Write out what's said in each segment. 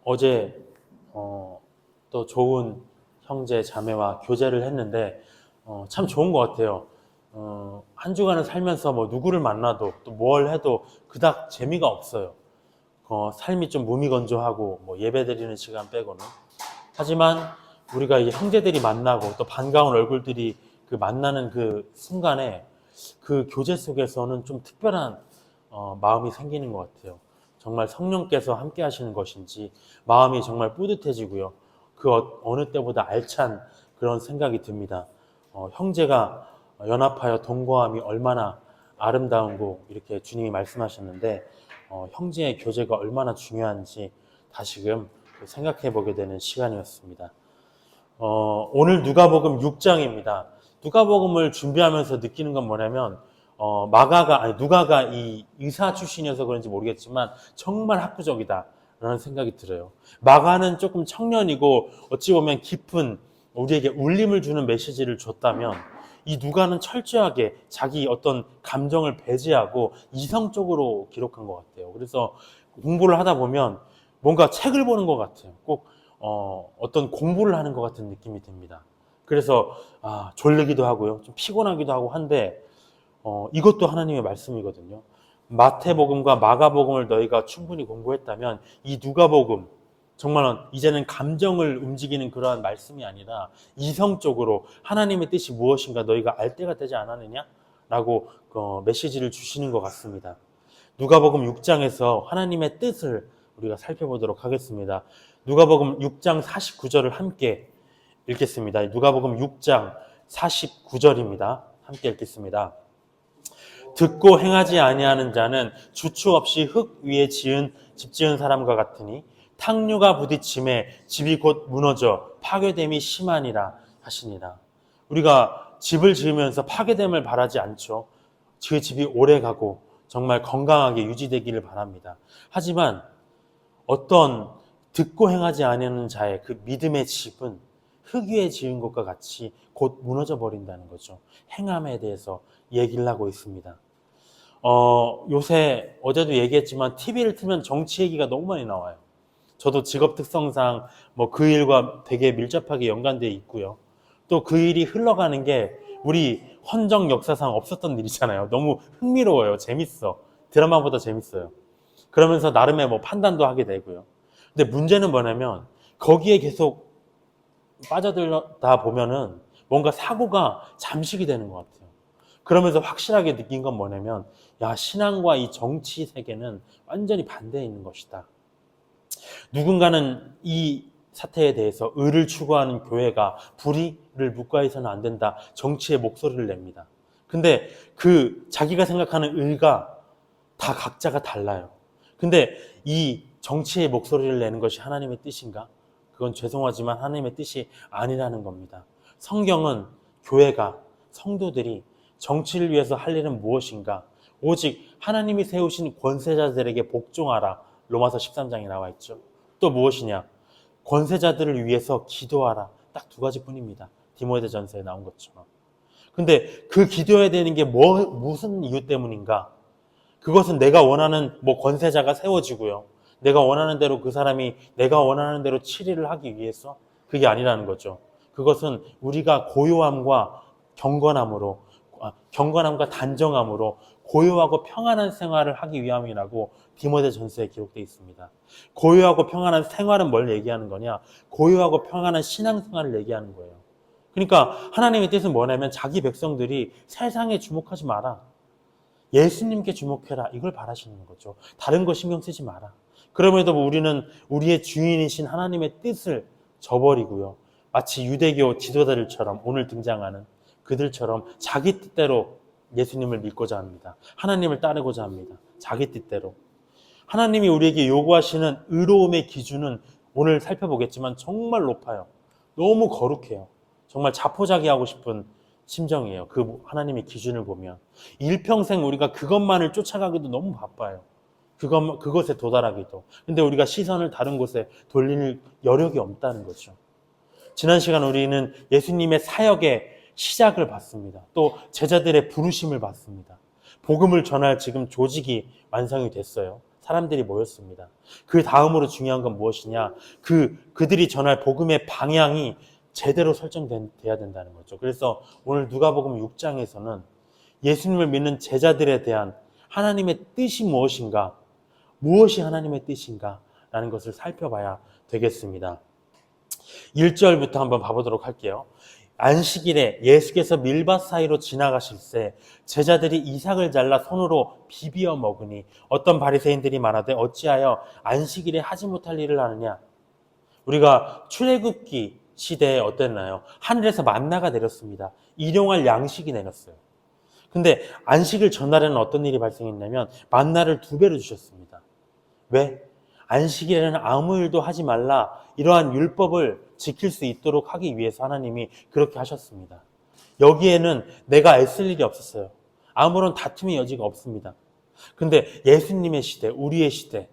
어제 또 좋은 형제 자매와 교제를 했는데 참 좋은 것 같아요. 한 주간을 살면서 뭐 누구를 만나도 또 뭘 해도 그닥 재미가 없어요. 삶이 좀 무미건조하고 뭐 예배 드리는 시간 빼고는. 하지만 우리가 이 형제들이 만나고 또 반가운 얼굴들이 그 만나는 그 순간에 그 교제 속에서는 좀 특별한 마음이 생기는 것 같아요. 정말 성령께서 함께 하시는 것인지 마음이 정말 뿌듯해지고요. 그 어느 때보다 알찬 그런 생각이 듭니다. 형제가 연합하여 동거함이 얼마나 아름다운고 이렇게 주님이 말씀하셨는데 형제의 교제가 얼마나 중요한지 다시금 생각해 보게 되는 시간이었습니다. 오늘 누가복음 6장입니다. 누가복음을 준비하면서 느끼는 건 뭐냐면 누가가 이 의사 출신이어서 그런지 모르겠지만 정말 학구적이다라는 생각이 들어요. 마가는 조금 청년이고 어찌 보면 깊은 우리에게 울림을 주는 메시지를 줬다면 이 누가는 철저하게 자기 어떤 감정을 배제하고 이성적으로 기록한 것 같아요. 그래서 공부를 하다 보면 뭔가 책을 보는 것 같아요. 꼭 어떤 공부를 하는 것 같은 느낌이 듭니다. 그래서 졸리기도 하고요. 좀 피곤하기도 하고 한데 이것도 하나님의 말씀이거든요. 마태복음과 마가복음을 너희가 충분히 공부했다면 이 누가복음 정말 이제는 감정을 움직이는 그러한 말씀이 아니라 이성적으로 하나님의 뜻이 무엇인가 너희가 알 때가 되지 않았느냐? 라고 메시지를 주시는 것 같습니다. 누가복음 6장에서 하나님의 뜻을 우리가 살펴보도록 하겠습니다. 누가복음 6장 49절을 함께 읽겠습니다. 누가복음 6장 49절입니다. 함께 읽겠습니다. 듣고 행하지 아니하는 자는 주축 없이 흙 위에 집 지은 사람과 같으니 탕류가 부딪힘에 집이 곧 무너져 파괴됨이 심하니라 하시니라. 우리가 집을 지으면서 파괴됨을 바라지 않죠. 그 집이 오래가고 정말 건강하게 유지되기를 바랍니다. 하지만 어떤 듣고 행하지 아니하는 자의 그 믿음의 집은 흙 위에 지은 것과 같이 곧 무너져 버린다는 거죠. 행함에 대해서 얘기를 하고 있습니다. 요새 어제도 얘기했지만 TV를 틀면 정치 얘기가 너무 많이 나와요. 저도 직업 특성상 뭐 그 일과 되게 밀접하게 연관되어 있고요. 또 그 일이 흘러가는 게 우리 헌정 역사상 없었던 일이잖아요. 너무 흥미로워요. 재밌어. 드라마보다 재밌어요. 그러면서 나름의 뭐 판단도 하게 되고요. 근데 문제는 뭐냐면 거기에 계속 빠져들다 보면은 뭔가 사고가 잠식이 되는 것 같아요. 그러면서 확실하게 느낀 건 뭐냐면 신앙과 이 정치 세계는 완전히 반대에 있는 것이다. 누군가는 이 사태에 대해서 의를 추구하는 교회가 불의를 묵과해서는 안 된다. 정치의 목소리를 냅니다. 근데 그 자기가 생각하는 의가 다 각자가 달라요. 근데 이 정치의 목소리를 내는 것이 하나님의 뜻인가? 그건 죄송하지만 하나님의 뜻이 아니라는 겁니다. 성경은 교회가, 성도들이 정치를 위해서 할 일은 무엇인가? 오직 하나님이 세우신 권세자들에게 복종하라. 로마서 13장에 나와 있죠. 또 무엇이냐? 권세자들을 위해서 기도하라. 딱 두 가지뿐입니다. 디모데전서에 나온 것처럼. 근데 그 기도해야 되는 게 무슨 이유 때문인가? 그것은 내가 원하는 권세자가 세워지고요. 내가 원하는 대로 그 사람이 내가 원하는 대로 치리를 하기 위해서 그게 아니라는 거죠. 그것은 우리가 고요함과 경건함과 단정함으로 고요하고 평안한 생활을 하기 위함이라고 디모데전서에 기록되어 있습니다. 고요하고 평안한 생활은 뭘 얘기하는 거냐? 고요하고 평안한 신앙생활을 얘기하는 거예요. 그러니까 하나님의 뜻은 뭐냐면 자기 백성들이 세상에 주목하지 마라. 예수님께 주목해라. 이걸 바라시는 거죠. 다른 거 신경 쓰지 마라. 그럼에도 우리는 우리의 주인이신 하나님의 뜻을 저버리고요. 마치 유대교 지도자들처럼 오늘 등장하는 그들처럼 자기 뜻대로 예수님을 믿고자 합니다. 하나님을 따르고자 합니다. 자기 뜻대로. 하나님이 우리에게 요구하시는 의로움의 기준은 오늘 살펴보겠지만 정말 높아요. 너무 거룩해요. 정말 자포자기하고 싶은 심정이에요. 그 하나님의 기준을 보면. 일평생 우리가 그것만을 쫓아가기도 너무 바빠요. 그것에 도달하기도. 근데 우리가 시선을 다른 곳에 돌릴 여력이 없다는 거죠. 지난 시간 우리는 예수님의 사역의 시작을 봤습니다. 또 제자들의 부르심을 봤습니다. 복음을 전할 지금 조직이 완성이 됐어요. 사람들이 모였습니다. 그 다음으로 중요한 건 무엇이냐? 그들이 전할 복음의 방향이 제대로 설정돼야 된다는 거죠. 그래서 오늘 누가복음 6장에서는 예수님을 믿는 제자들에 대한 하나님의 뜻이 무엇인가, 무엇이 하나님의 뜻인가 라는 것을 살펴봐야 되겠습니다. 1절부터 한번 봐보도록 할게요. 안식일에 예수께서 밀밭 사이로 지나가실 때 제자들이 이삭을 잘라 손으로 비비어 먹으니 어떤 바리새인들이 말하되 어찌하여 안식일에 하지 못할 일을 하느냐. 우리가 출애굽기 시대에 어땠나요? 하늘에서 만나가 내렸습니다. 일용할 양식이 내렸어요. 근데 안식일 전날에는 어떤 일이 발생했냐면 만나를 2배로 주셨습니다. 왜? 안식일에는 아무 일도 하지 말라, 이러한 율법을 지킬 수 있도록 하기 위해서 하나님이 그렇게 하셨습니다. 여기에는 내가 애쓸 일이 없었어요. 아무런 다툼의 여지가 없습니다. 근데 예수님의 시대, 우리의 시대,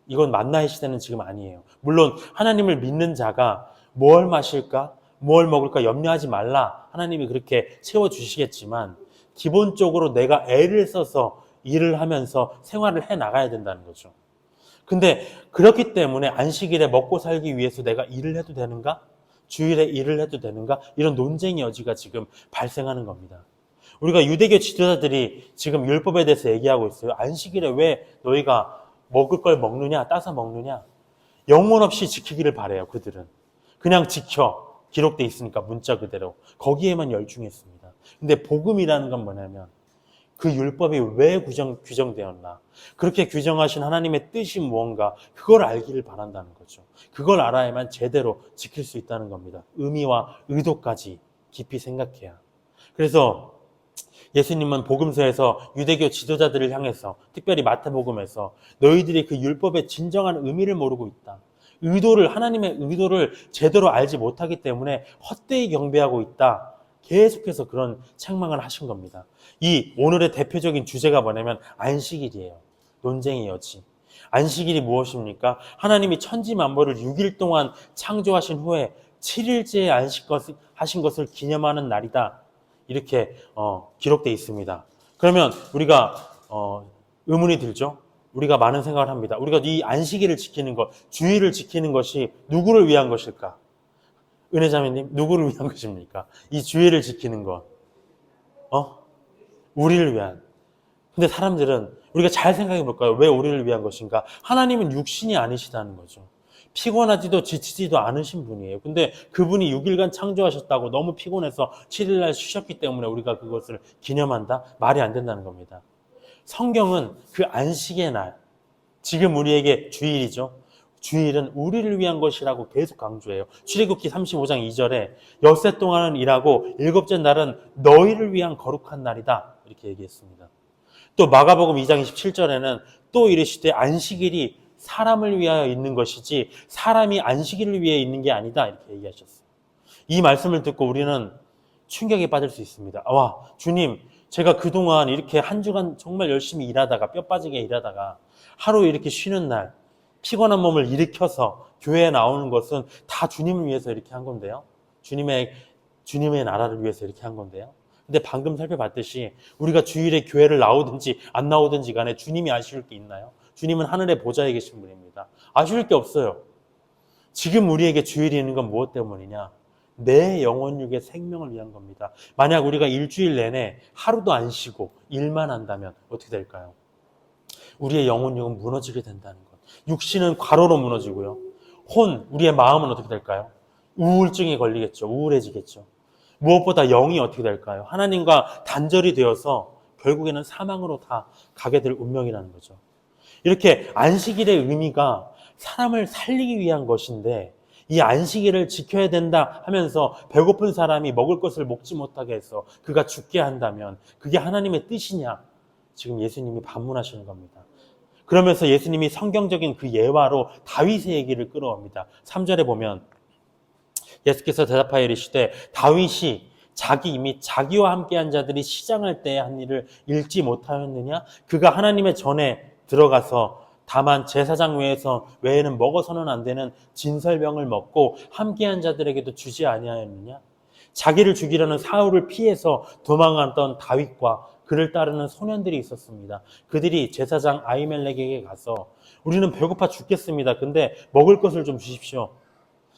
이건 만나의 시대는 지금 아니에요. 물론 하나님을 믿는 자가 뭘 마실까, 뭘 먹을까 염려하지 말라, 하나님이 그렇게 채워주시겠지만 기본적으로 내가 애를 써서 일을 하면서 생활을 해나가야 된다는 거죠. 근데 그렇기 때문에 안식일에 먹고 살기 위해서 내가 일을 해도 되는가? 주일에 일을 해도 되는가? 이런 논쟁의 여지가 지금 발생하는 겁니다. 우리가 유대교 지도자들이 지금 율법에 대해서 얘기하고 있어요. 안식일에 왜 너희가 먹을 걸 먹느냐, 따서 먹느냐? 영혼 없이 지키기를 바래요, 그들은. 그냥 지켜. 기록돼 있으니까 문자 그대로. 거기에만 열중했습니다. 근데 복음이라는 건 뭐냐면 그 율법이 왜 규정되었나? 그렇게 규정하신 하나님의 뜻이 무언가, 그걸 알기를 바란다는 거죠. 그걸 알아야만 제대로 지킬 수 있다는 겁니다. 의미와 의도까지 깊이 생각해야. 그래서 예수님은 복음서에서 유대교 지도자들을 향해서, 특별히 마태복음에서 너희들이 그 율법의 진정한 의미를 모르고 있다. 하나님의 의도를 제대로 알지 못하기 때문에 헛되이 경배하고 있다. 계속해서 그런 책망을 하신 겁니다. 이 오늘의 대표적인 주제가 뭐냐면 안식일이에요. 논쟁의 여지. 안식일이 무엇입니까? 하나님이 천지 만물을 6일 동안 창조하신 후에 7일째에 안식하신 것을 기념하는 날이다. 이렇게 기록되어 있습니다. 그러면 우리가 의문이 들죠? 우리가 많은 생각을 합니다. 우리가 이 안식일을 지키는 것, 주일을 지키는 것이 누구를 위한 것일까? 은혜자매님, 누구를 위한 것입니까? 이 주일을 지키는 것. 우리를 위한. 근데 사람들은 우리가 잘 생각해 볼까요? 왜 우리를 위한 것인가? 하나님은 육신이 아니시다는 거죠. 피곤하지도 지치지도 않으신 분이에요. 근데 그분이 6일간 창조하셨다고 너무 피곤해서 7일날 쉬셨기 때문에 우리가 그것을 기념한다? 말이 안 된다는 겁니다. 성경은 그 안식의 날, 지금 우리에게 주일이죠. 주일은 우리를 위한 것이라고 계속 강조해요. 출애굽기 35장 2절에 엿새 동안은 일하고 7째 날은 너희를 위한 거룩한 날이다. 이렇게 얘기했습니다. 또 마가복음 2장 27절에는 또 이르시되 안식일이 사람을 위하여 있는 것이지 사람이 안식일을 위해 있는 게 아니다. 이렇게 얘기하셨어요. 이 말씀을 듣고 우리는 충격에 빠질 수 있습니다. 와, 주님, 제가 그동안 이렇게 한 주간 정말 열심히 일하다가 뼈 빠지게 일하다가 하루 이렇게 쉬는 날 피곤한 몸을 일으켜서 교회에 나오는 것은 다 주님을 위해서 이렇게 한 건데요. 주님의 나라를 위해서 이렇게 한 건데요. 근데 방금 살펴봤듯이 우리가 주일에 교회를 나오든지 안 나오든지 간에 주님이 아쉬울 게 있나요? 주님은 하늘의 보좌에 계신 분입니다. 아쉬울 게 없어요. 지금 우리에게 주일이 있는 건 무엇 때문이냐? 내 영혼육의 생명을 위한 겁니다. 만약 우리가 일주일 내내 하루도 안 쉬고 일만 한다면 어떻게 될까요? 우리의 영혼육은 무너지게 된다는 것. 육신은 과로로 무너지고요. 우리의 마음은 어떻게 될까요? 우울증이 걸리겠죠. 우울해지겠죠. 무엇보다 영이 어떻게 될까요? 하나님과 단절이 되어서 결국에는 사망으로 다 가게 될 운명이라는 거죠. 이렇게 안식일의 의미가 사람을 살리기 위한 것인데 이 안식일을 지켜야 된다 하면서 배고픈 사람이 먹을 것을 먹지 못하게 해서 그가 죽게 한다면 그게 하나님의 뜻이냐? 지금 예수님이 반문하시는 겁니다. 그러면서 예수님이 성경적인 그 예화로 다윗의 얘기를 끌어옵니다. 3절에 보면 예수께서 대답하여 이르시되 다윗이 자기 및 자기와 함께한 자들이 시장할 때에 한 일을 읽지 못하였느냐? 그가 하나님의 전에 들어가서 다만 제사장 외에는 먹어서는 안 되는 진설병을 먹고 함께한 자들에게도 주지 아니하였느냐? 자기를 죽이려는 사울을 피해서 도망갔던 다윗과 그를 따르는 소년들이 있었습니다. 그들이 제사장 아히멜렉에게 가서 우리는 배고파 죽겠습니다. 근데 먹을 것을 좀 주십시오.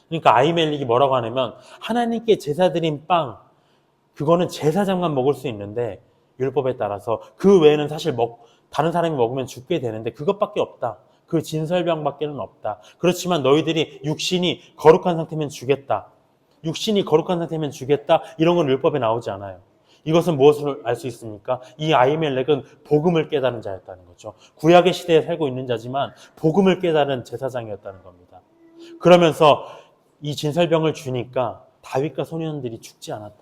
그러니까 아히멜렉이 뭐라고 하냐면 하나님께 제사 드린 빵, 그거는 제사장만 먹을 수 있는데 율법에 따라서 그 외에는 사실 다른 사람이 먹으면 죽게 되는데 그것밖에 없다. 그 진설병밖에는 없다. 그렇지만 너희들이 육신이 거룩한 상태면 주겠다. 육신이 거룩한 상태면 주겠다. 이런 건 율법에 나오지 않아요. 이것은 무엇을 알 수 있습니까? 이 아히멜렉은 복음을 깨달은 자였다는 거죠. 구약의 시대에 살고 있는 자지만 복음을 깨달은 제사장이었다는 겁니다. 그러면서 이 진설병을 주니까 다윗과 소년들이 죽지 않았다.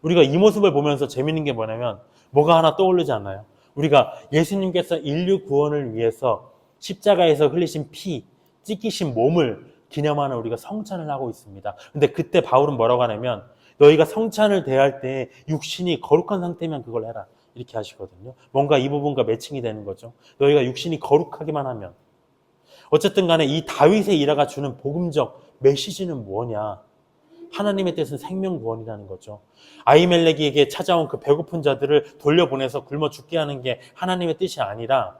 우리가 이 모습을 보면서 재밌는 게 뭐냐면 뭐가 하나 떠오르지 않나요? 우리가 예수님께서 인류 구원을 위해서 십자가에서 흘리신 피, 찢기신 몸을 기념하는 우리가 성찬을 하고 있습니다. 근데 그때 바울은 뭐라고 하냐면 너희가 성찬을 대할 때 육신이 거룩한 상태면 그걸 해라. 이렇게 하시거든요. 뭔가 이 부분과 매칭이 되는 거죠. 너희가 육신이 거룩하기만 하면. 어쨌든 간에 이 다윗의 일화가 주는 복음적 메시지는 뭐냐? 하나님의 뜻은 생명구원이라는 거죠. 아히멜렉에게 찾아온 그 배고픈 자들을 돌려보내서 굶어 죽게 하는 게 하나님의 뜻이 아니라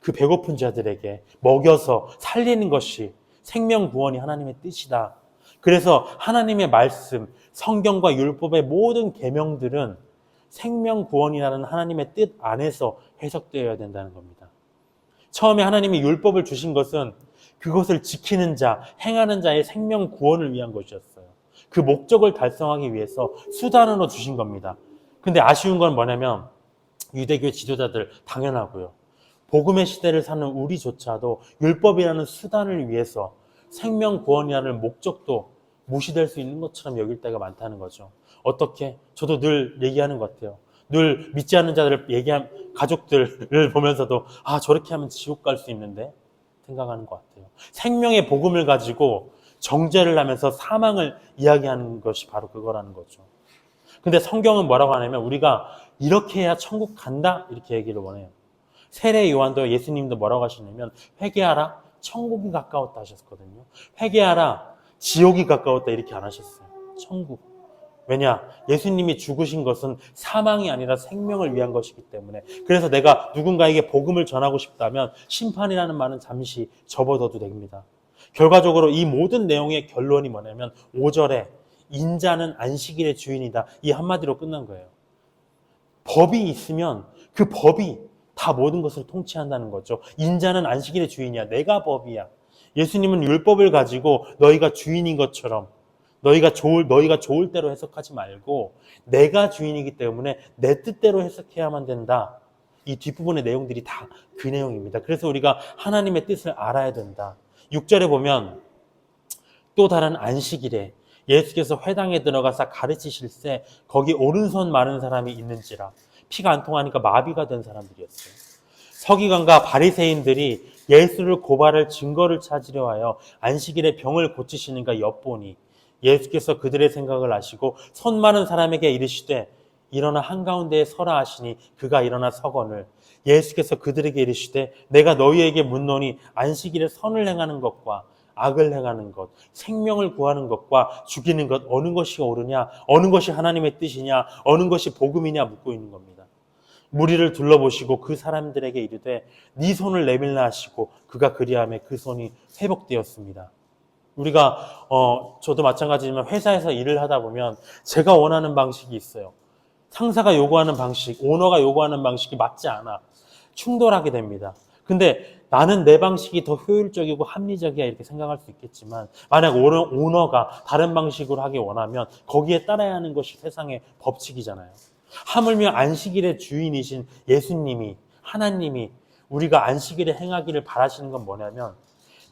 그 배고픈 자들에게 먹여서 살리는 것이 생명구원이 하나님의 뜻이다. 그래서 하나님의 말씀, 성경과 율법의 모든 계명들은 생명구원이라는 하나님의 뜻 안에서 해석되어야 된다는 겁니다. 처음에 하나님이 율법을 주신 것은 그것을 지키는 자, 행하는 자의 생명구원을 위한 것이었어요. 그 목적을 달성하기 위해서 수단으로 주신 겁니다. 근데 아쉬운 건 뭐냐면 유대교 지도자들 당연하고요. 복음의 시대를 사는 우리조차도 율법이라는 수단을 위해서 생명구원이라는 목적도 무시될 수 있는 것처럼 여길 때가 많다는 거죠. 어떻게? 저도 늘 얘기하는 것 같아요. 늘 믿지 않는 자들을 가족들을 보면서도 저렇게 하면 지옥 갈 수 있는데 생각하는 것 같아요. 생명의 복음을 가지고 정죄를 하면서 사망을 이야기하는 것이 바로 그거라는 거죠. 근데 성경은 뭐라고 하냐면 우리가 이렇게 해야 천국 간다 이렇게 얘기를 원해요. 세례 요한도 예수님도 뭐라고 하시냐면 회개하라 천국이 가까웠다 하셨거든요. 회개하라 지옥이 가까웠다 이렇게 안 하셨어요. 천국. 왜냐? 예수님이 죽으신 것은 사망이 아니라 생명을 위한 것이기 때문에. 그래서 내가 누군가에게 복음을 전하고 싶다면 심판이라는 말은 잠시 접어둬도 됩니다. 결과적으로 이 모든 내용의 결론이 뭐냐면 5절에 인자는 안식일의 주인이다. 이 한마디로 끝난 거예요. 법이 있으면 그 법이 다 모든 것을 통치한다는 거죠. 인자는 안식일의 주인이야. 내가 법이야. 예수님은 율법을 가지고 너희가 주인인 것처럼 너희가 좋을 대로 해석하지 말고 내가 주인이기 때문에 내 뜻대로 해석해야만 된다. 이 뒷부분의 내용들이 다 그 내용입니다. 그래서 우리가 하나님의 뜻을 알아야 된다. 6절에 보면 또 다른 안식일에 예수께서 회당에 들어가서 가르치실 때 거기 오른손 마른 사람이 있는지라. 피가 안 통하니까 마비가 된 사람들이었어요. 서기관과 바리새인들이 예수를 고발할 증거를 찾으려 하여 안식일에 병을 고치시는가 엿보니 예수께서 그들의 생각을 아시고 손 마른 사람에게 이르시되 일어나 한가운데에 서라 하시니 그가 일어나 서거늘 예수께서 그들에게 이르시되 내가 너희에게 묻노니 안식일에 선을 행하는 것과 악을 행하는 것, 생명을 구하는 것과 죽이는 것 어느 것이 옳으냐, 어느 것이 하나님의 뜻이냐, 어느 것이 복음이냐 묻고 있는 겁니다. 무리를 둘러보시고 그 사람들에게 이르되 네 손을 내밀라 하시고 그가 그리하매 그 손이 회복되었습니다. 우리가 저도 마찬가지지만 회사에서 일을 하다 보면 제가 원하는 방식이 있어요. 상사가 요구하는 방식, 오너가 요구하는 방식이 맞지 않아. 충돌하게 됩니다. 근데 나는 내 방식이 더 효율적이고 합리적이야 이렇게 생각할 수 있겠지만 만약 오너가 다른 방식으로 하기 원하면 거기에 따라야 하는 것이 세상의 법칙이잖아요. 하물며 안식일의 주인이신 예수님이 하나님이 우리가 안식일에 행하기를 바라시는 건 뭐냐면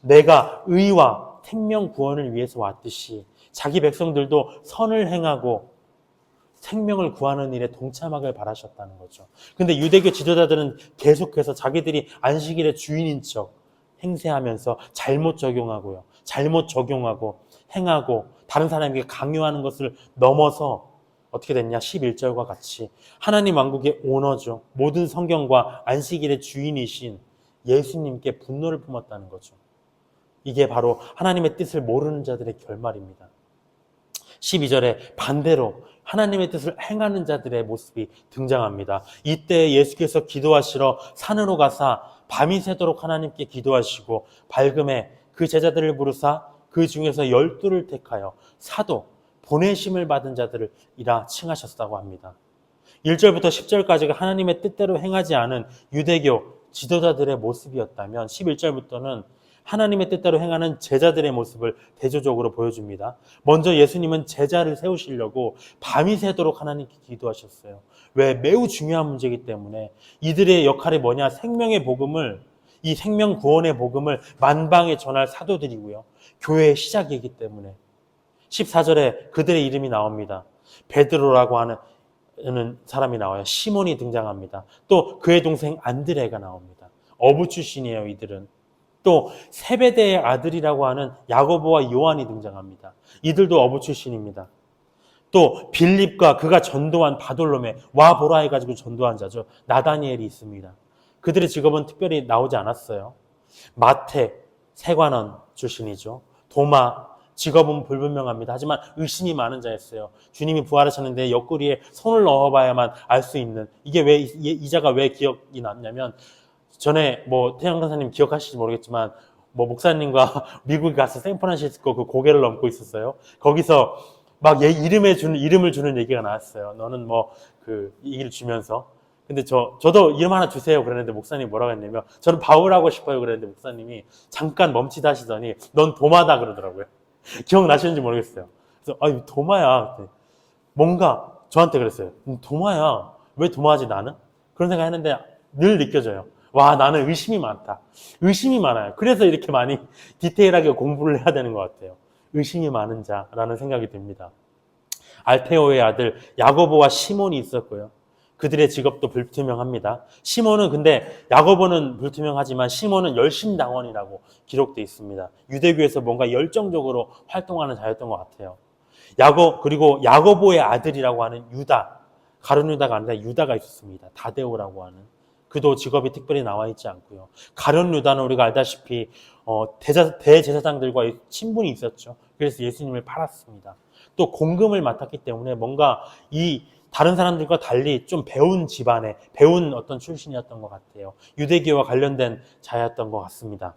내가 의와 생명 구원을 위해서 왔듯이 자기 백성들도 선을 행하고 생명을 구하는 일에 동참하길 바라셨다는 거죠. 근데 유대교 지도자들은 계속해서 자기들이 안식일의 주인인 척 행세하면서 잘못 적용하고요. 잘못 적용하고 행하고 다른 사람에게 강요하는 것을 넘어서 어떻게 됐냐? 11절과 같이 하나님 왕국의 오너죠. 모든 성경과 안식일의 주인이신 예수님께 분노를 품었다는 거죠. 이게 바로 하나님의 뜻을 모르는 자들의 결말입니다. 12절에 반대로 하나님의 뜻을 행하는 자들의 모습이 등장합니다. 이때 예수께서 기도하시러 산으로 가사 밤이 새도록 하나님께 기도하시고 밝음에 그 제자들을 부르사 그 중에서 12를 택하여 사도, 보내심을 받은 자들이라 칭하셨다고 합니다. 1절부터 10절까지가 하나님의 뜻대로 행하지 않은 유대교 지도자들의 모습이었다면 11절부터는 하나님의 뜻대로 행하는 제자들의 모습을 대조적으로 보여줍니다. 먼저 예수님은 제자를 세우시려고 밤이 새도록 하나님께 기도하셨어요. 왜? 매우 중요한 문제이기 때문에. 이들의 역할이 뭐냐? 생명의 복음을, 이 생명 구원의 복음을 만방에 전할 사도들이고요. 교회의 시작이기 때문에. 14절에 그들의 이름이 나옵니다. 베드로라고 하는 사람이 나와요. 시몬이 등장합니다. 또 그의 동생 안드레가 나옵니다. 어부 출신이에요, 이들은. 또 세베대의 아들이라고 하는 야고보와 요한이 등장합니다. 이들도 어부 출신입니다. 또 빌립과 그가 전도한 바돌로메, 와 보라 해가지고 전도한 자죠. 나다니엘이 있습니다. 그들의 직업은 특별히 나오지 않았어요. 마태, 세관원 출신이죠. 도마, 직업은 불분명합니다. 하지만 의심이 많은 자였어요. 주님이 부활하셨는데 옆구리에 손을 넣어봐야만 알 수 있는, 이게 왜 이 자가 왜 기억이 났냐면, 전에 태양 강사님 기억하실지 모르겠지만 목사님과 미국에 가서 샌프란시스코 그 고개를 넘고 있었어요. 거기서 막 이름을 주는 얘기가 나왔어요. 너는 이 얘기를 주면서. 근데 저도 이름 하나 주세요 그랬는데 목사님이 뭐라고 했냐면, 저는 바울하고 싶어요 그랬는데 목사님이 잠깐 멈칫 하시더니 넌 도마다 그러더라고요. 기억나시는지 모르겠어요. 그래서 도마야. 뭔가 저한테 그랬어요. 도마야. 왜 도마지 나는? 그런 생각 했는데 늘 느껴져요. 와, 나는 의심이 많다. 의심이 많아요. 그래서 이렇게 많이 디테일하게 공부를 해야 되는 것 같아요. 의심이 많은 자라는 생각이 듭니다. 알페오의 아들 야고보와 시몬이 있었고요. 그들의 직업도 불투명합니다. 시몬은 근데 야고보는 불투명하지만 시몬은 열심당원이라고 기록되어 있습니다. 유대교에서 뭔가 열정적으로 활동하는 자였던 것 같아요. 그리고 야고보의 아들이라고 하는 유다, 가룟 유다가 아니라 유다가 있었습니다. 다데오라고 하는. 그도 직업이 특별히 나와 있지 않고요. 가룟 유다는 우리가 알다시피 대제사장들과의 친분이 있었죠. 그래서 예수님을 팔았습니다. 또 공금을 맡았기 때문에 뭔가 이 다른 사람들과 달리 좀 배운 집안에 배운 어떤 출신이었던 것 같아요. 유대교와 관련된 자였던 것 같습니다.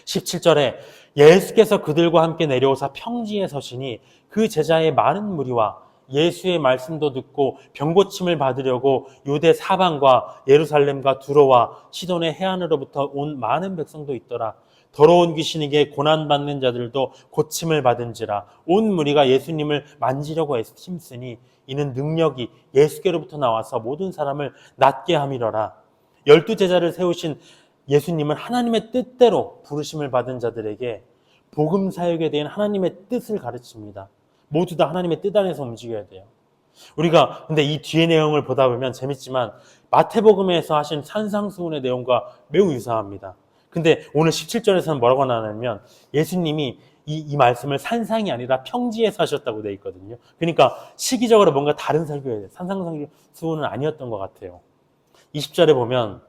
17절에 예수께서 그들과 함께 내려오사 평지에 서시니 그 제자의 많은 무리와 예수의 말씀도 듣고 병고침을 받으려고 유대 사방과 예루살렘과 두로와 시돈의 해안으로부터 온 많은 백성도 있더라. 더러운 귀신에게 고난받는 자들도 고침을 받은지라. 온 무리가 예수님을 만지려고 힘쓰니 이는 능력이 예수께로부터 나와서 모든 사람을 낫게 함이러라. 12제자를 세우신 예수님은 하나님의 뜻대로 부르심을 받은 자들에게 복음 사역에 대한 하나님의 뜻을 가르칩니다. 모두 다 하나님의 뜻 안에서 움직여야 돼요. 우리가 근데 이 뒤의 내용을 보다 보면 재밌지만 마태복음에서 하신 산상수훈의 내용과 매우 유사합니다. 근데 오늘 17절에서는 뭐라고 나오냐면 예수님이 이 말씀을 산상이 아니라 평지에서 하셨다고 되어 있거든요. 그러니까 시기적으로 뭔가 다른 설교예요. 돼요. 산상수훈은 아니었던 것 같아요. 20절에 보면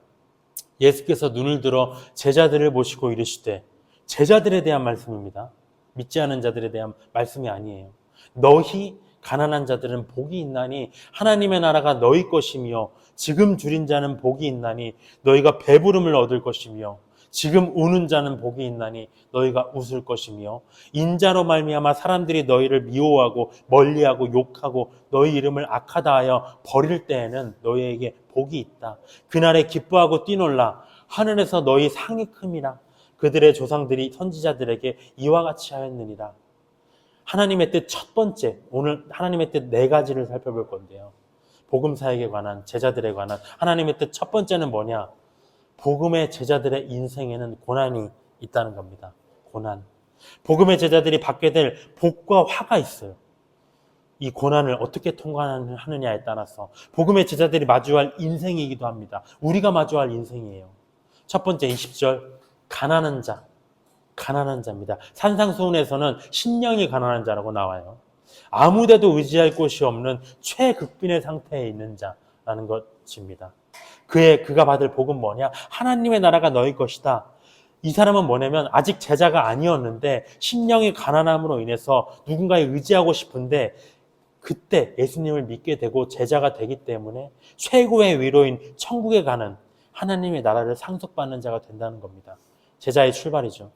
예수께서 눈을 들어 제자들을 보시고 이르시되, 제자들에 대한 말씀입니다. 믿지 않은 자들에 대한 말씀이 아니에요. 너희 가난한 자들은 복이 있나니 하나님의 나라가 너희 것이며, 지금 줄인 자는 복이 있나니 너희가 배부름을 얻을 것이며, 지금 우는 자는 복이 있나니 너희가 웃을 것이며, 인자로 말미암아 사람들이 너희를 미워하고 멀리하고 욕하고 너희 이름을 악하다 하여 버릴 때에는 너희에게 복이 있다. 그날에 기뻐하고 뛰놀라. 하늘에서 너희 상이 큼이라. 그들의 조상들이 선지자들에게 이와 같이 하였느니라. 하나님의 뜻 첫 번째, 오늘 하나님의 뜻 4가지를 살펴볼 건데요. 복음 사역에 관한, 제자들에 관한 하나님의 뜻 첫 번째는 뭐냐? 복음의 제자들의 인생에는 고난이 있다는 겁니다. 고난. 복음의 제자들이 받게 될 복과 화가 있어요. 이 고난을 어떻게 통과하느냐에 따라서 복음의 제자들이 마주할 인생이기도 합니다. 우리가 마주할 인생이에요. 첫 번째 20절, 가난한 자. 가난한 자입니다. 산상수훈에서는 심령이 가난한 자라고 나와요. 아무데도 의지할 곳이 없는 최극빈의 상태에 있는 자라는 것입니다. 그가 받을 복은 뭐냐? 하나님의 나라가 너희 것이다. 이 사람은 뭐냐면 아직 제자가 아니었는데 심령의 가난함으로 인해서 누군가에 의지하고 싶은데 그때 예수님을 믿게 되고 제자가 되기 때문에 최고의 위로인 천국에 가는 하나님의 나라를 상속받는 자가 된다는 겁니다. 제자의 출발이죠.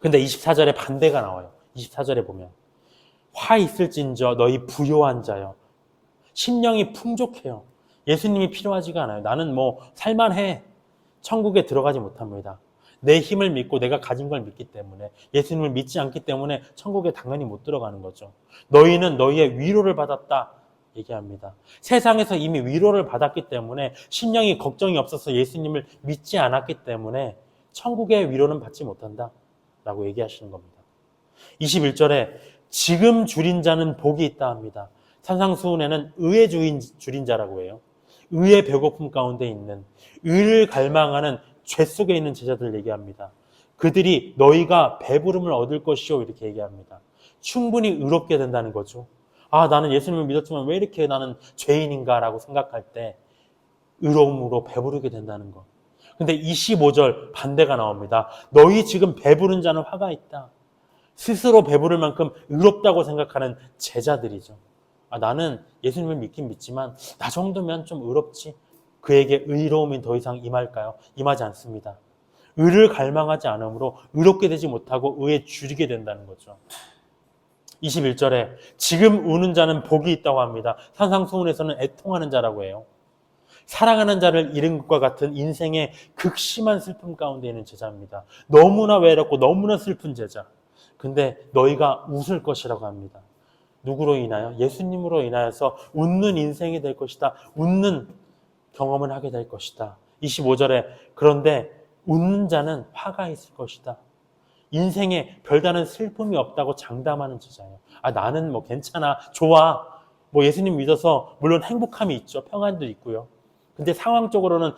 근데 24절에 반대가 나와요. 24절에 보면 화 있을진저 너희 부요한 자여. 심령이 풍족해요. 예수님이 필요하지가 않아요. 나는 뭐 살만해. 천국에 들어가지 못합니다. 내 힘을 믿고 내가 가진 걸 믿기 때문에, 예수님을 믿지 않기 때문에 천국에 당연히 못 들어가는 거죠. 너희는 너희의 위로를 받았다 얘기합니다. 세상에서 이미 위로를 받았기 때문에 심령이 걱정이 없어서 예수님을 믿지 않았기 때문에 천국의 위로는 받지 못한다 라고 얘기하시는 겁니다. 21절에 지금 줄인 자는 복이 있다 합니다. 산상수훈에는 의의 줄인 자라고 해요. 의의 배고픔 가운데 있는, 의를 갈망하는 죄 속에 있는 제자들 얘기합니다. 그들이 너희가 배부름을 얻을 것이요 이렇게 얘기합니다. 충분히 의롭게 된다는 거죠. 아, 나는 예수님을 믿었지만 왜 이렇게 나는 죄인인가 라고 생각할 때 의로움으로 배부르게 된다는 것. 근데 25절 반대가 나옵니다. 너희 지금 배부른 자는 화가 있다. 스스로 배부를 만큼 의롭다고 생각하는 제자들이죠. 아, 나는 예수님을 믿긴 믿지만 나 정도면 좀 의롭지. 그에게 의로움이 더 이상 임할까요? 임하지 않습니다. 의를 갈망하지 않으므로 의롭게 되지 못하고 의에 줄이게 된다는 거죠. 21절에 지금 우는 자는 복이 있다고 합니다. 산상수훈에서는 애통하는 자라고 해요. 사랑하는 자를 잃은 것과 같은 인생의 극심한 슬픔 가운데 있는 제자입니다. 너무나 외롭고 너무나 슬픈 제자. 근데 너희가 웃을 것이라고 합니다. 누구로 인하여? 예수님으로 인하여서 웃는 인생이 될 것이다. 웃는 경험을 하게 될 것이다. 25절에 그런데 웃는 자는 화가 있을 것이다. 인생에 별다른 슬픔이 없다고 장담하는 제자예요. 아, 나는 뭐 괜찮아, 좋아. 뭐 예수님 믿어서 물론 행복함이 있죠. 평안도 있고요. 근데 상황적으로는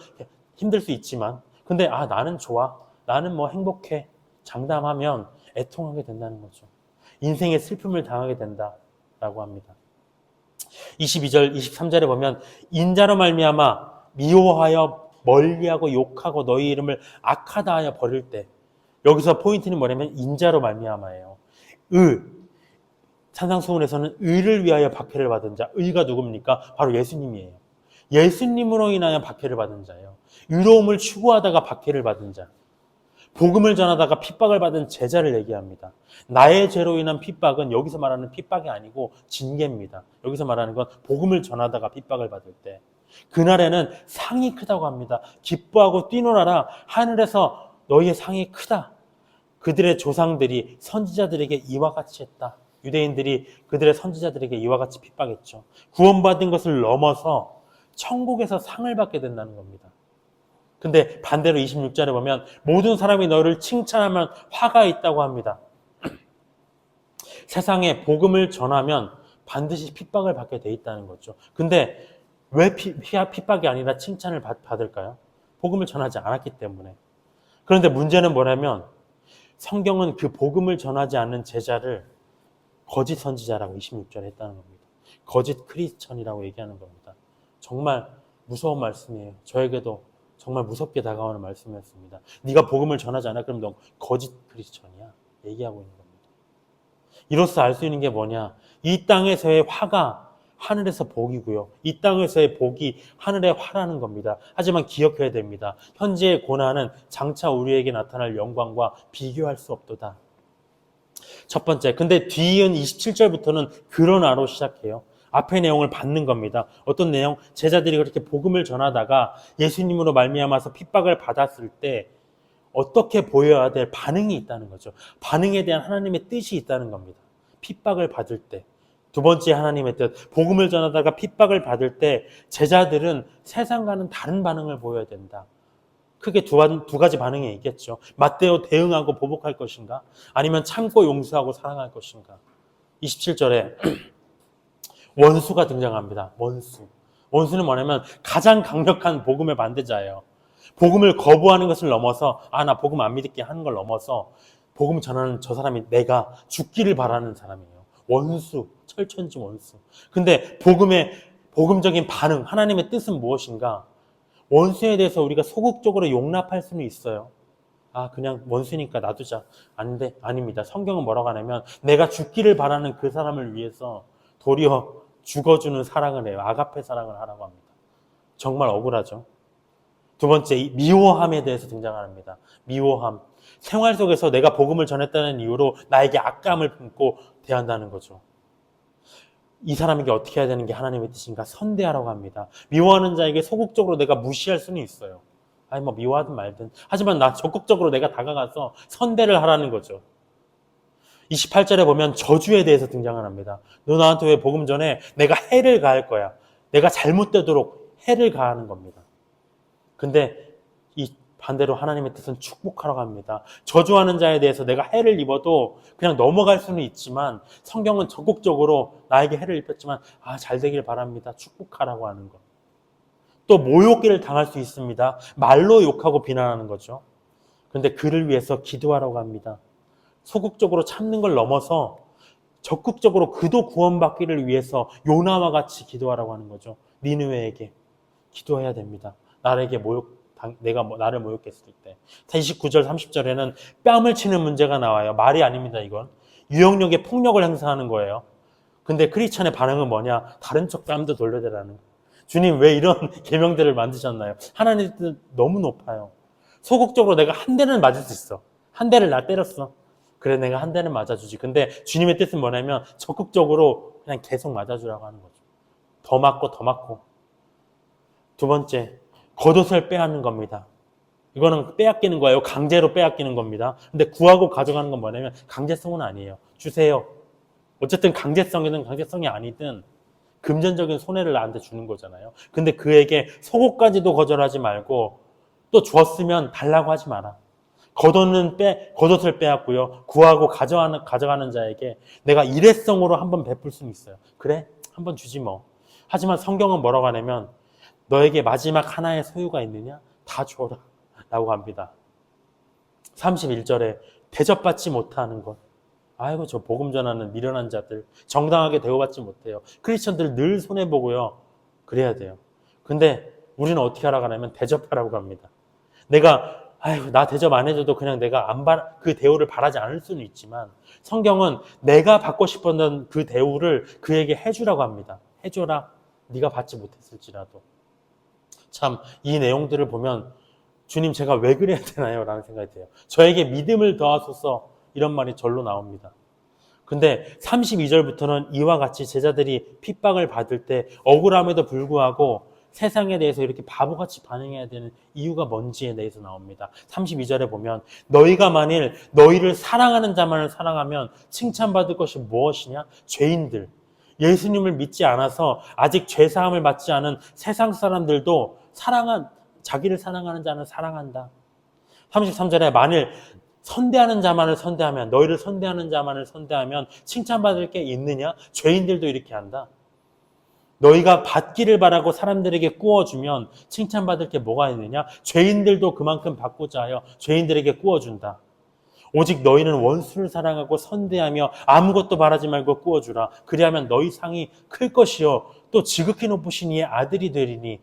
힘들 수 있지만, 근데 아, 나는 좋아. 나는 뭐 행복해. 장담하면 애통하게 된다는 거죠. 인생의 슬픔을 당하게 된다라고 합니다. 22절, 23절에 보면 인자로 말미암아 미워하여 멀리하고 욕하고 너희 이름을 악하다 하여 버릴 때, 여기서 포인트는 뭐냐면 인자로 말미암아예요. 산상수훈에서는 의를 위하여 박해를 받은 자, 의가 누굽니까? 바로 예수님이에요. 예수님으로 인하여 박해를 받은 자예요. 의로움을 추구하다가 박해를 받은 자, 복음을 전하다가 핍박을 받은 제자를 얘기합니다. 나의 죄로 인한 핍박은 여기서 말하는 핍박이 아니고 징계입니다. 여기서 말하는 건 복음을 전하다가 핍박을 받을 때, 그날에는 상이 크다고 합니다. 기뻐하고 뛰놀아라. 하늘에서 너희의 상이 크다. 그들의 조상들이 선지자들에게 이와 같이 했다. 유대인들이 그들의 선지자들에게 이와 같이 핍박했죠. 구원받은 것을 넘어서 천국에서 상을 받게 된다는 겁니다. 근데 반대로 26절에 보면 모든 사람이 너를 칭찬하면 화가 있다고 합니다. 세상에 복음을 전하면 반드시 핍박을 받게 돼 있다는 거죠. 근데 왜 핍박이 아니라 칭찬을 받을까요? 복음을 전하지 않았기 때문에. 그런데 문제는 뭐냐면 성경은 그 복음을 전하지 않는 제자를 거짓 선지자라고 26절에 했다는 겁니다. 거짓 크리스천이라고 얘기하는 겁니다. 정말 무서운 말씀이에요. 저에게도 정말 무섭게 다가오는 말씀이었습니다. 네가 복음을 전하지 않아? 그럼 너 거짓 크리스천이야. 얘기하고 있는 겁니다. 이로써 알 수 있는 게 뭐냐? 이 땅에서의 화가 하늘에서 복이고요. 이 땅에서의 복이 하늘의 화라는 겁니다. 하지만 기억해야 됩니다. 현재의 고난은 장차 우리에게 나타날 영광과 비교할 수 없도다. 첫 번째, 근데 뒤이은 27절부터는 그러나로 시작해요. 앞의 내용을 받는 겁니다. 어떤 내용? 제자들이 그렇게 복음을 전하다가 예수님으로 말미암아서 핍박을 받았을 때 어떻게 보여야 될 반응이 있다는 거죠. 반응에 대한 하나님의 뜻이 있다는 겁니다. 픽박을 받을 때. 두 번째 하나님의 뜻, 복음을 전하다가 핍박을 받을 때 제자들은 세상과는 다른 반응을 보여야 된다. 크게 두 가지 반응이 있겠죠. 맞대어 대응하고 보복할 것인가? 아니면 참고 용서하고 사랑할 것인가? 27절에 원수가 등장합니다. 원수는 뭐냐면 가장 강력한 복음의 반대자예요. 복음을 거부하는 것을 넘어서 나 복음 안 믿을게 하는 걸 넘어서 복음 전하는 저 사람이 내가 죽기를 바라는 사람이에요. 원수, 철천지 원수. 근데 복음적인 반응, 하나님의 뜻은 무엇인가? 원수에 대해서 우리가 소극적으로 용납할 수는 있어요. 그냥 원수니까 놔두자. 아닌데, 아닙니다. 성경은 뭐라고 하냐면 내가 죽기를 바라는 그 사람을 위해서 도리어 죽어주는 사랑을 해요. 아가페 사랑을 하라고 합니다. 정말 억울하죠. 두 번째, 이 미워함에 대해서 등장합니다. 미워함. 생활 속에서 내가 복음을 전했다는 이유로 나에게 악감을 품고 대한다는 거죠. 이 사람에게 어떻게 해야 되는 게 하나님의 뜻인가? 선대하라고 합니다. 미워하는 자에게 소극적으로 내가 무시할 수는 있어요. 미워하든 말든. 하지만 적극적으로 내가 다가가서 선대를 하라는 거죠. 28절에 보면 저주에 대해서 등장을 합니다. 너 나한테 왜 복음 전에 내가 해를 가할 거야. 내가 잘못되도록 해를 가하는 겁니다. 근데 이 반대로 하나님의 뜻은 축복하라고 합니다. 저주하는 자에 대해서 내가 해를 입어도 그냥 넘어갈 수는 있지만 성경은 적극적으로 나에게 해를 입혔지만 잘 되길 바랍니다. 축복하라고 하는 것. 또 모욕기를 당할 수 있습니다. 말로 욕하고 비난하는 거죠. 그런데 그를 위해서 기도하라고 합니다. 소극적으로 참는 걸 넘어서 적극적으로 그도 구원받기를 위해서 요나와 같이 기도하라고 하는 거죠. 니느웨에게 기도해야 됩니다. 나를 모욕했을 때. 29절 30절에는 뺨을 치는 문제가 나와요. 말이 아닙니다. 이건 유형력의 폭력을 행사하는 거예요. 근데 크리스찬의 반응은 뭐냐? 다른 쪽 뺨도 돌려대라는 거예요. 주님 왜 이런 계명들을 만드셨나요? 하나님의 뜻은 너무 높아요. 소극적으로 내가 한 대는 맞을 수 있어. 한 대를 나 때렸어. 그래 내가 한 대는 맞아주지. 근데 주님의 뜻은 뭐냐면 적극적으로 그냥 계속 맞아주라고 하는 거죠. 더 맞고 더 맞고. 두 번째, 겉옷을 빼앗는 겁니다. 이거는 빼앗기는 거예요. 강제로 빼앗기는 겁니다. 근데 구하고 가져가는 건 뭐냐면 강제성은 아니에요. 주세요. 어쨌든 강제성이든 강제성이 아니든 금전적인 손해를 나한테 주는 거잖아요. 근데 그에게 속옷까지도 거절하지 말고 또 주었으면 달라고 하지 마라. 겉옷을 빼앗고요. 구하고 가져가는 자에게 내가 일회성으로 한번 베풀 수는 있어요. 그래? 한번 주지 뭐. 하지만 성경은 뭐라고 하냐면 너에게 마지막 하나의 소유가 있느냐? 다 줘라. 라고 합니다. 31절에 대접받지 못하는 것. 저 복음 전하는 미련한 자들 정당하게 대우받지 못해요. 크리스천들 늘 손해보고요. 그래야 돼요. 근데 우리는 어떻게 하라고 하냐면 대접하라고 합니다. 나 대접 안 해줘도 그냥 내가 그 대우를 바라지 않을 수는 있지만 성경은 내가 받고 싶었던 그 대우를 그에게 해주라고 합니다. 해줘라. 네가 받지 못했을지라도. 참 이 내용들을 보면 주님 제가 왜 그래야 되나요? 라는 생각이 들어요. 저에게 믿음을 더하소서 이런 말이 절로 나옵니다. 근데 32절부터는 이와 같이 제자들이 핍박을 받을 때 억울함에도 불구하고 세상에 대해서 이렇게 바보같이 반응해야 되는 이유가 뭔지에 대해서 나옵니다. 32절에 보면 너희가 만일 너희를 사랑하는 자만을 사랑하면 칭찬받을 것이 무엇이냐? 죄인들. 예수님을 믿지 않아서 아직 죄사함을 받지 않은 세상 사람들도 자기를 사랑하는 자는 사랑한다. 33절에 만일 너희를 선대하는 자만을 선대하면 칭찬받을 게 있느냐? 죄인들도 이렇게 한다. 너희가 받기를 바라고 사람들에게 꾸어주면 칭찬받을 게 뭐가 있느냐? 죄인들도 그만큼 받고자 하여 죄인들에게 꾸어준다. 오직 너희는 원수를 사랑하고 선대하며 아무것도 바라지 말고 꾸어주라. 그리하면 너희 상이 클 것이요 또 지극히 높으신 이의 아들이 되리니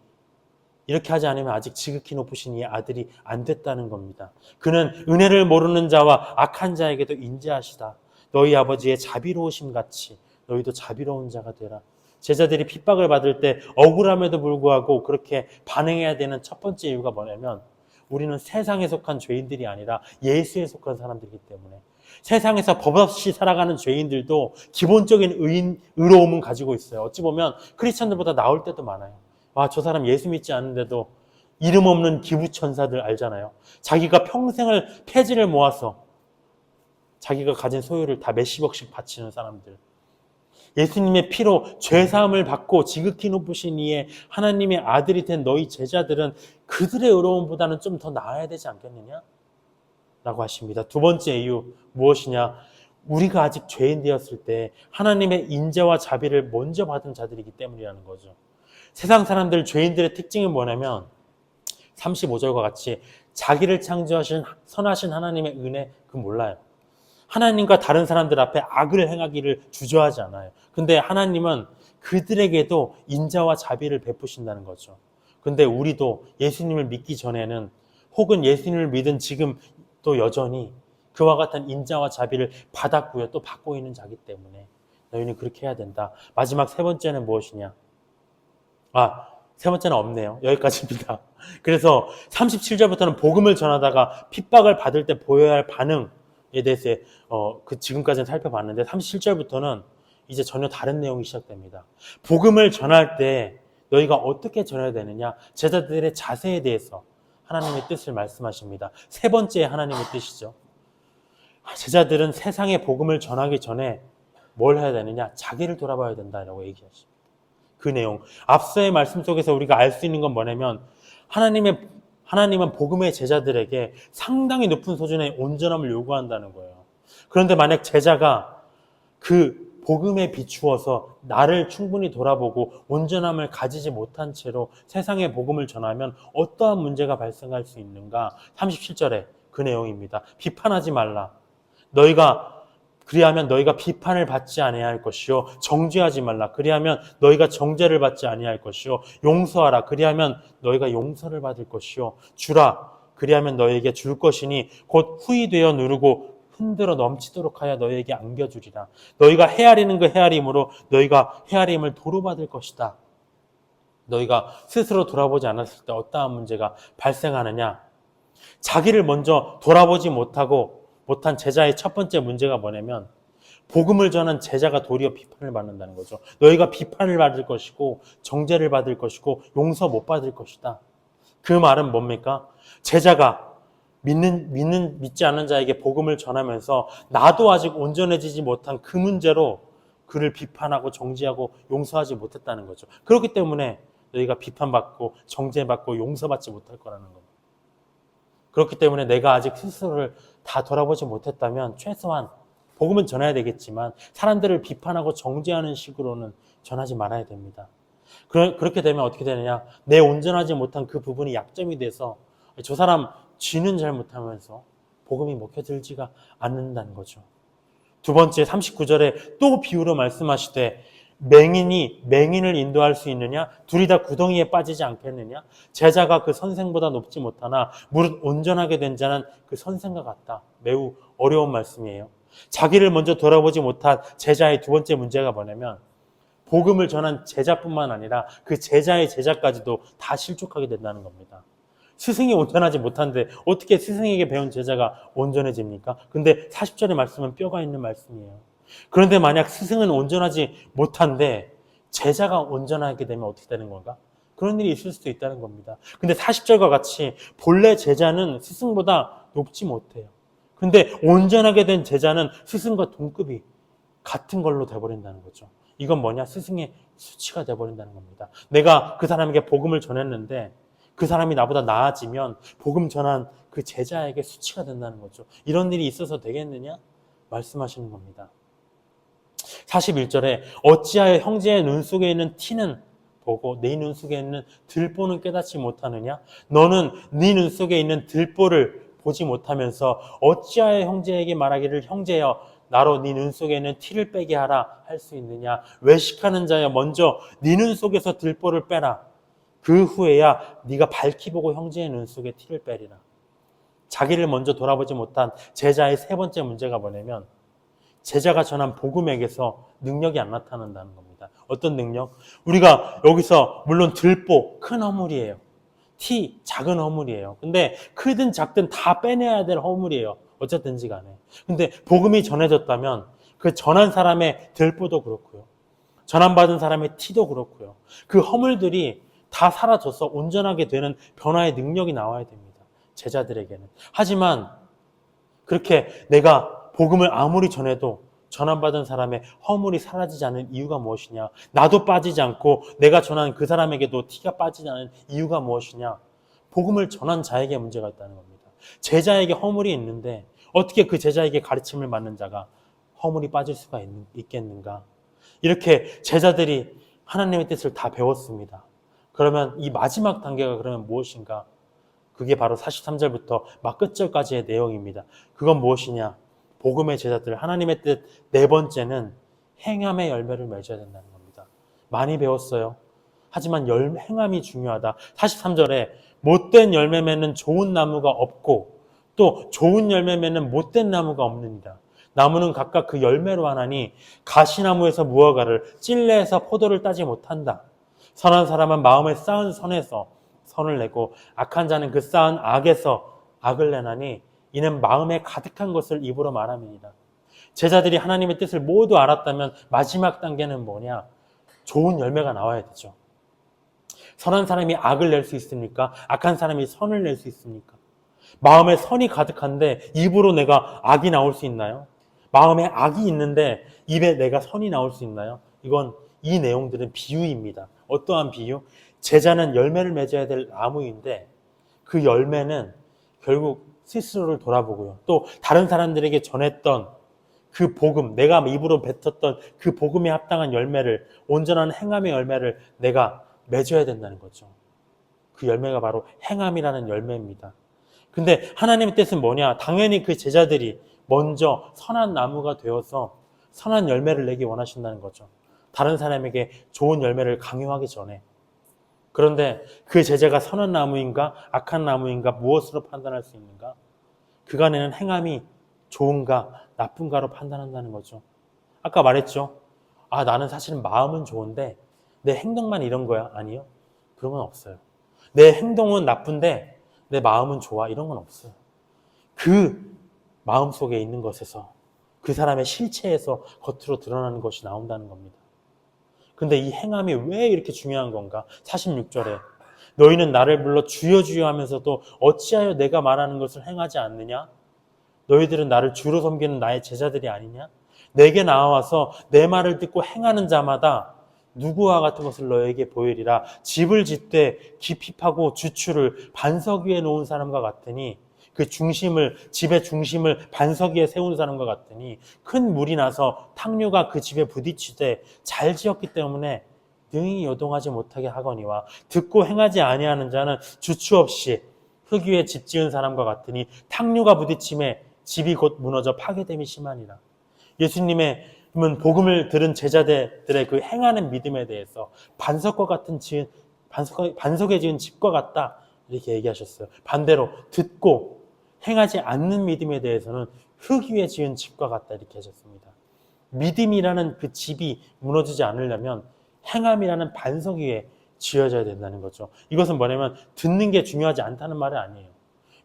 이렇게 하지 않으면 아직 지극히 높으신 이의 아들이 안 됐다는 겁니다. 그는 은혜를 모르는 자와 악한 자에게도 인자하시다. 너희 아버지의 자비로우심 같이 너희도 자비로운 자가 되라. 제자들이 핍박을 받을 때 억울함에도 불구하고 그렇게 반응해야 되는 첫 번째 이유가 뭐냐면 우리는 세상에 속한 죄인들이 아니라 예수에 속한 사람들이기 때문에 세상에서 법 없이 살아가는 죄인들도 기본적인 의로움은 가지고 있어요. 어찌 보면 크리스천들보다 나을 때도 많아요. 저 사람 예수 믿지 않는데도 이름 없는 기부천사들 알잖아요. 자기가 평생을 폐지를 모아서 자기가 가진 소유를 다 몇십억씩 바치는 사람들. 예수님의 피로 죄사함을 받고 지극히 높으신 이의 하나님의 아들이 된 너희 제자들은 그들의 의로움보다는 좀 더 나아야 되지 않겠느냐? 라고 하십니다. 두 번째 이유 무엇이냐? 우리가 아직 죄인 되었을 때 하나님의 인자와 자비를 먼저 받은 자들이기 때문이라는 거죠. 세상 사람들 죄인들의 특징은 뭐냐면 35절과 같이 자기를 창조하신 선하신 하나님의 은혜 몰라요. 하나님과 다른 사람들 앞에 악을 행하기를 주저하지 않아요. 근데 하나님은 그들에게도 인자와 자비를 베푸신다는 거죠. 근데 우리도 예수님을 믿기 전에는 혹은 예수님을 믿은 지금 또 여전히 그와 같은 인자와 자비를 받았고요. 또 받고 있는 자기 때문에 너희는 그렇게 해야 된다. 마지막 세 번째는 무엇이냐? 세 번째는 없네요. 여기까지입니다. 그래서 37절부터는 복음을 전하다가 핍박을 받을 때 보여야 할 반응에 대해서 지금까지는 살펴봤는데 37절부터는 이제 전혀 다른 내용이 시작됩니다. 복음을 전할 때 너희가 어떻게 전해야 되느냐? 제자들의 자세에 대해서 하나님의 뜻을 말씀하십니다. 세 번째 하나님의 뜻이죠. 제자들은 세상에 복음을 전하기 전에 뭘 해야 되느냐? 자기를 돌아봐야 된다라고 얘기하십니다. 그 내용. 앞서의 말씀 속에서 우리가 알 수 있는 건 뭐냐면 하나님은 복음의 제자들에게 상당히 높은 수준의 온전함을 요구한다는 거예요. 그런데 만약 제자가 그 복음에 비추어서 나를 충분히 돌아보고 온전함을 가지지 못한 채로 세상에 복음을 전하면 어떠한 문제가 발생할 수 있는가? 37절에 그 내용입니다. 비판하지 말라. 그리하면 너희가 비판을 받지 아니할 것이요, 정죄하지 말라. 그리하면 너희가 정죄를 받지 아니할 것이요, 용서하라. 그리하면 너희가 용서를 받을 것이요, 주라. 그리하면 너희에게 줄 것이니 곧 후히 되어 누르고 흔들어 넘치도록 하여 너희에게 안겨주리라. 너희가 헤아리는 그 헤아림으로 너희가 헤아림을 도로받을 것이다. 너희가 스스로 돌아보지 않았을 때 어떠한 문제가 발생하느냐? 자기를 먼저 돌아보지 못한 제자의 첫 번째 문제가 뭐냐면 복음을 전한 제자가 도리어 비판을 받는다는 거죠. 너희가 비판을 받을 것이고 정죄를 받을 것이고 용서 못 받을 것이다. 그 말은 뭡니까? 제자가 믿지 않는 자에게 복음을 전하면서 나도 아직 온전해지지 못한 그 문제로 그를 비판하고 정죄하고 용서하지 못했다는 거죠. 그렇기 때문에 너희가 비판받고 정죄받고 용서받지 못할 거라는 겁니다. 그렇기 때문에 내가 아직 스스로를 다 돌아보지 못했다면 최소한 복음은 전해야 되겠지만 사람들을 비판하고 정죄하는 식으로는 전하지 말아야 됩니다. 그렇게 되면 어떻게 되느냐? 내 온전하지 못한 그 부분이 약점이 돼서 저 사람 쥐는 잘못하면서 복음이 먹혀들지가 않는다는 거죠. 두 번째 39절에 또 비유로 말씀하시되 맹인이 맹인을 인도할 수 있느냐? 둘이 다 구덩이에 빠지지 않겠느냐? 제자가 그 선생보다 높지 못하나 무릇 온전하게 된 자는 그 선생과 같다. 매우 어려운 말씀이에요. 자기를 먼저 돌아보지 못한 제자의 두 번째 문제가 뭐냐면 복음을 전한 제자뿐만 아니라 그 제자의 제자까지도 다 실족하게 된다는 겁니다. 스승이 온전하지 못한데 어떻게 스승에게 배운 제자가 온전해집니까? 근데 40절의 말씀은 뼈가 있는 말씀이에요. 그런데 만약 스승은 온전하지 못한데 제자가 온전하게 되면 어떻게 되는 건가? 그런 일이 있을 수도 있다는 겁니다. 근데 40절과 같이 본래 제자는 스승보다 높지 못해요. 근데 온전하게 된 제자는 스승과 동급이 같은 걸로 돼버린다는 거죠. 이건 뭐냐? 스승의 수치가 돼버린다는 겁니다. 내가 그 사람에게 복음을 전했는데 그 사람이 나보다 나아지면 복음 전한 그 제자에게 수치가 된다는 거죠. 이런 일이 있어서 되겠느냐? 말씀하시는 겁니다. 41절에 어찌하여 형제의 눈 속에 있는 티는 보고 내 눈 속에 있는 들보는 깨닫지 못하느냐? 너는 네 눈 속에 있는 들보를 보지 못하면서 어찌하여 형제에게 말하기를 형제여 나로 네 눈 속에 있는 티를 빼게 하라 할 수 있느냐? 외식하는 자여 먼저 네 눈 속에서 들보를 빼라. 그 후에야 네가 밝히 보고 형제의 눈 속에 티를 빼리라. 자기를 먼저 돌아보지 못한 제자의 세 번째 문제가 뭐냐면 제자가 전한 복음에게서 능력이 안 나타난다는 겁니다. 어떤 능력? 우리가 여기서 물론 들보, 큰 허물이에요. 티, 작은 허물이에요. 근데 크든 작든 다 빼내야 될 허물이에요. 어쨌든지 간에. 근데 복음이 전해졌다면 그 전한 사람의 들보도 그렇고요. 전환받은 사람의 티도 그렇고요. 그 허물들이 다 사라져서 온전하게 되는 변화의 능력이 나와야 됩니다. 제자들에게는. 하지만 그렇게 내가 복음을 아무리 전해도 전환받은 사람의 허물이 사라지지 않은 이유가 무엇이냐? 나도 빠지지 않고 내가 전한 그 사람에게도 티가 빠지지 않은 이유가 무엇이냐? 복음을 전한 자에게 문제가 있다는 겁니다. 제자에게 허물이 있는데 어떻게 그 제자에게 가르침을 받는 자가 허물이 빠질 수가 있겠는가? 이렇게 제자들이 하나님의 뜻을 다 배웠습니다. 그러면 이 마지막 단계가 그러면 무엇인가? 그게 바로 43절부터 막 끝절까지의 내용입니다. 그건 무엇이냐? 복음의 제자들, 하나님의 뜻 네 번째는 행함의 열매를 맺어야 된다는 겁니다. 많이 배웠어요. 하지만 행함이 중요하다. 43절에 못된 열매 맺는 좋은 나무가 없고 또 좋은 열매 맺는 못된 나무가 없느니라. 나무는 각각 그 열매로 하나니 가시나무에서 무화과를 찔레에서 포도를 따지 못한다. 선한 사람은 마음에 쌓은 선에서 선을 내고 악한 자는 그 쌓은 악에서 악을 내나니 이는 마음에 가득한 것을 입으로 말함이니라. 제자들이 하나님의 뜻을 모두 알았다면 마지막 단계는 뭐냐? 좋은 열매가 나와야 되죠. 선한 사람이 악을 낼 수 있습니까? 악한 사람이 선을 낼 수 있습니까? 마음에 선이 가득한데 입으로 내가 악이 나올 수 있나요? 마음에 악이 있는데 입에 내가 선이 나올 수 있나요? 이 내용들은 비유입니다. 어떠한 비유? 제자는 열매를 맺어야 될 나무인데 그 열매는 결국 스스로를 돌아보고요. 또 다른 사람들에게 전했던 그 복음, 내가 입으로 뱉었던 그 복음에 합당한 열매를, 온전한 행함의 열매를 내가 맺어야 된다는 거죠. 그 열매가 바로 행함이라는 열매입니다. 근데 하나님의 뜻은 뭐냐? 당연히 그 제자들이 먼저 선한 나무가 되어서 선한 열매를 내기 원하신다는 거죠. 다른 사람에게 좋은 열매를 강요하기 전에. 그런데 그 제자가 선한 나무인가 악한 나무인가 무엇으로 판단할 수 있는가? 그간에는 행함이 좋은가 나쁜가로 판단한다는 거죠. 아까 말했죠. 나는 사실은 마음은 좋은데 내 행동만 이런 거야. 아니요. 그런 건 없어요. 내 행동은 나쁜데 내 마음은 좋아. 이런 건 없어요. 그 마음 속에 있는 것에서 그 사람의 실체에서 겉으로 드러나는 것이 나온다는 겁니다. 근데 이 행함이 왜 이렇게 중요한 건가? 46절에 너희는 나를 불러 주여 주여 하면서도 어찌하여 내가 말하는 것을 행하지 않느냐? 너희들은 나를 주로 섬기는 나의 제자들이 아니냐? 내게 나와서 내 말을 듣고 행하는 자마다 누구와 같은 것을 너에게 보이리라. 집을 짓되 깊이 파고 주추를 반석 위에 놓은 사람과 같으니 집의 중심을 반석 위에 세운 사람과 같으니 큰 물이 나서 탕류가 그 집에 부딪히되 잘 지었기 때문에 능히 요동하지 못하게 하거니와 듣고 행하지 아니하는 자는 주추 없이 흙 위에 집 지은 사람과 같으니 탕류가 부딪힘에 집이 곧 무너져 파괴됨이 심하니라. 예수님은 복음을 들은 제자들의 그 행하는 믿음에 대해서 반석에 지은 집과 같다 이렇게 얘기하셨어요. 반대로 듣고 행하지 않는 믿음에 대해서는 흙 위에 지은 집과 같다 이렇게 하셨습니다. 믿음이라는 그 집이 무너지지 않으려면 행함이라는 반석 위에 지어져야 된다는 거죠. 이것은 뭐냐면 듣는 게 중요하지 않다는 말이 아니에요.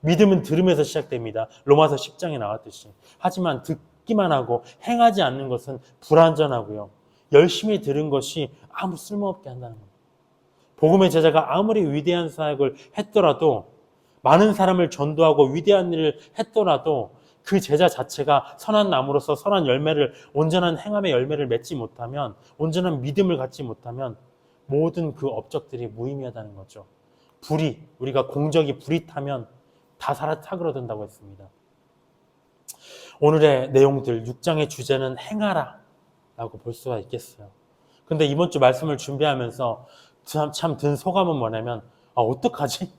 믿음은 들음에서 시작됩니다. 로마서 10장에 나왔듯이. 하지만 듣기만 하고 행하지 않는 것은 불완전하고요. 열심히 들은 것이 아무 쓸모없게 한다는 겁니다. 복음의 제자가 아무리 위대한 사역을 했더라도 많은 사람을 전도하고 위대한 일을 했더라도 그 제자 자체가 선한 나무로서 선한 열매를 온전한 행함의 열매를 맺지 못하면 온전한 믿음을 갖지 못하면 모든 그 업적들이 무의미하다는 거죠. 우리가 공적이 불이 타면 다 사그러든다고 했습니다. 오늘의 내용들 6장의 주제는 행하라 라고 볼 수가 있겠어요. 근데 이번 주 말씀을 준비하면서 참 든 소감은 뭐냐면 어떡하지?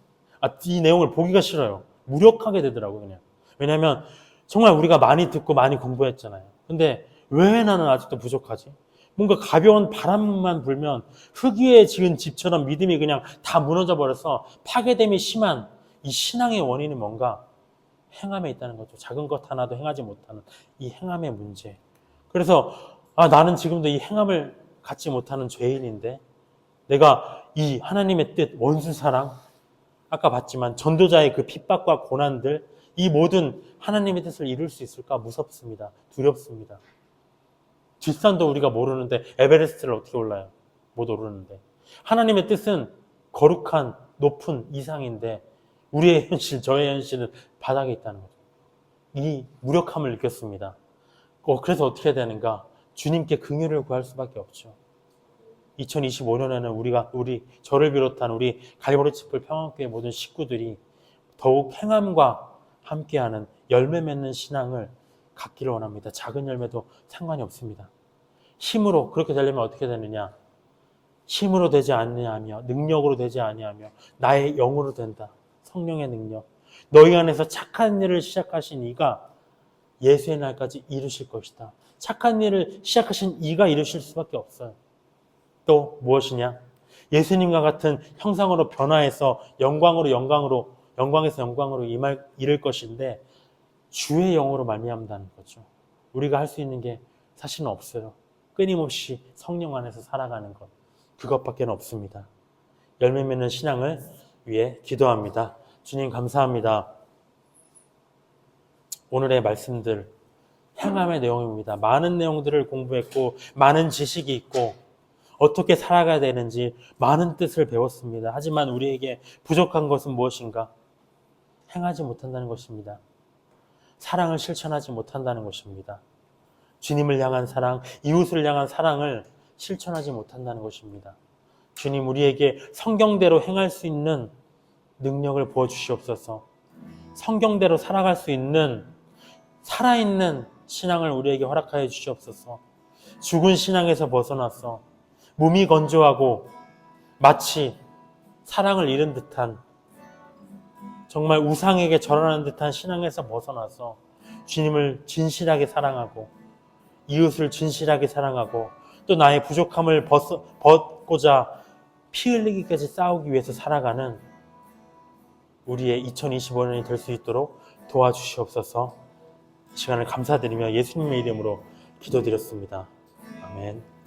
이 내용을 보기가 싫어요. 무력하게 되더라고요. 그냥. 왜냐하면 정말 우리가 많이 듣고 많이 공부했잖아요. 근데 왜 나는 아직도 부족하지? 뭔가 가벼운 바람만 불면 흙 위에 지은 집처럼 믿음이 그냥 다 무너져 버려서 파괴됨이 심한 이 신앙의 원인은 뭔가? 행함에 있다는 거죠. 작은 것 하나도 행하지 못하는 이 행함의 문제. 그래서 나는 지금도 이 행함을 갖지 못하는 죄인인데 내가 이 하나님의 뜻, 원수 사랑, 아까 봤지만 전도자의 그 핍박과 고난들, 이 모든 하나님의 뜻을 이룰 수 있을까? 무섭습니다. 두렵습니다. 뒷산도 우리가 모르는데 에베레스트를 어떻게 올라요? 못 오르는데. 하나님의 뜻은 거룩한 높은 이상인데 우리의 현실, 저의 현실은 바닥에 있다는 거죠. 이 무력함을 느꼈습니다. 그래서 어떻게 해야 되는가? 주님께 긍휼을 구할 수밖에 없죠. 2025년에는 저를 비롯한 우리 갈보리 촛불 평안교회 모든 식구들이 더욱 행함과 함께하는 열매 맺는 신앙을 갖기를 원합니다. 작은 열매도 상관이 없습니다. 힘으로 그렇게 되려면 어떻게 되느냐? 힘으로 되지 아니하며 능력으로 되지 아니하며 나의 영으로 된다. 성령의 능력. 너희 안에서 착한 일을 시작하신 이가 예수의 날까지 이루실 것이다. 착한 일을 시작하신 이가 이루실 수밖에 없어요. 또 무엇이냐? 예수님과 같은 형상으로 변화해서 영광에서 영광으로 이를 것인데 주의 영으로 말미암다는 거죠. 우리가 할 수 있는 게 사실은 없어요. 끊임없이 성령 안에서 살아가는 것, 그것밖에 없습니다. 열매 맺는 신앙을 위해 기도합니다. 주님 감사합니다. 오늘의 말씀들 향함의 내용입니다. 많은 내용들을 공부했고 많은 지식이 있고 어떻게 살아가야 되는지 많은 뜻을 배웠습니다. 하지만 우리에게 부족한 것은 무엇인가? 행하지 못한다는 것입니다. 사랑을 실천하지 못한다는 것입니다. 주님을 향한 사랑, 이웃을 향한 사랑을 실천하지 못한다는 것입니다. 주님, 우리에게 성경대로 행할 수 있는 능력을 부어주시옵소서. 성경대로 살아갈 수 있는 살아있는 신앙을 우리에게 허락하여 주시옵소서. 죽은 신앙에서 벗어나서 몸이 건조하고 마치 사랑을 잃은 듯한, 정말 우상에게 절하는 듯한 신앙에서 벗어나서 주님을 진실하게 사랑하고 이웃을 진실하게 사랑하고 또 나의 부족함을 벗고자 피 흘리기까지 싸우기 위해서 살아가는 우리의 2025년이 될 수 있도록 도와주시옵소서. 이 시간을 감사드리며 예수님의 이름으로 기도드렸습니다. 아멘.